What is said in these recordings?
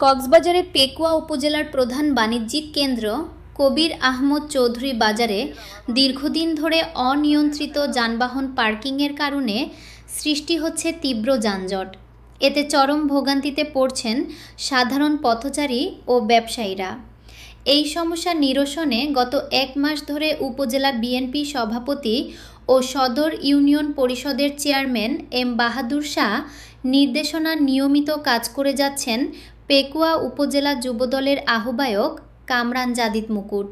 কক্সবাজারের পেকুয়া উপজেলার প্রধান বাণিজ্যিক কেন্দ্র কবির আহমদ চৌধুরী বাজারে দীর্ঘদিন ধরে অনিয়ন্ত্রিত যানবাহন পার্কিংয়ের কারণে সৃষ্টি হচ্ছে তীব্র যানজট। এতে চরম ভোগান্তিতে পড়ছেন সাধারণ পথচারী ও ব্যবসায়ীরা। এই সমস্যা নিরসনে গত 1 মাস ধরে উপজেলা বিএনপি সভাপতি ও সদর ইউনিয়ন পরিষদের চেয়ারম্যান এম বাহাদুর শাহ নির্দেশনা নিয়মিত কাজ করে যাচ্ছেন পেকুয়া উপজেলা যুবদলের আহ্বায়ক কামরান জাদিদ মুকুট।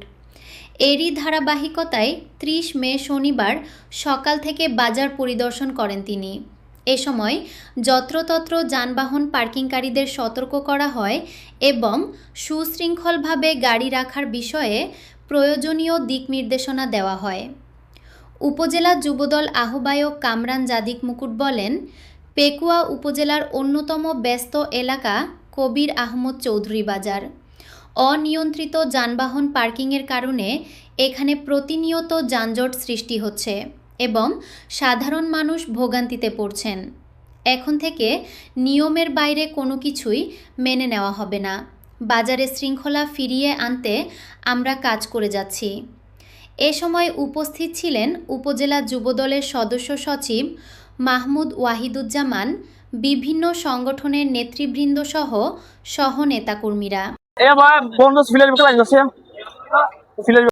এরই ধারাবাহিকতায় 30 মে শনিবার সকাল থেকে বাজার পরিদর্শন করেন তিনি। এ সময় যত্রতত্র যানবাহন পার্কিংকারীদের সতর্ক করা হয় এবং সুশৃঙ্খলভাবে গাড়ি রাখার বিষয়ে প্রয়োজনীয় দিক নির্দেশনা দেওয়া হয়। উপজেলা যুবদল আহ্বায়ক কামরান জাদিদ মুকুট বলেন, পেকুয়া উপজেলার অন্যতম ব্যস্ত এলাকা কবির আহমদ চৌধুরী বাজার। অনিয়ন্ত্রিত যানবাহন পার্কিংয়ের কারণে এখানে প্রতিনিয়ত যানজট সৃষ্টি হচ্ছে এবং সাধারণ মানুষ ভোগান্তিতে পড়ছেন। এখন থেকে নিয়মের বাইরে কোনো কিছুই মেনে নেওয়া হবে না। বাজারে শৃঙ্খলা ফিরিয়ে আনতে আমরা কাজ করে যাচ্ছি। এ সময় উপস্থিত ছিলেন উপজেলা যুবদলের সদস্য সচিব মাহমুদ ওয়াহিদুজ্জামান, বিভিন্ন সংগঠনের নেতৃবৃন্দ সহ নেতাকর্মীরা।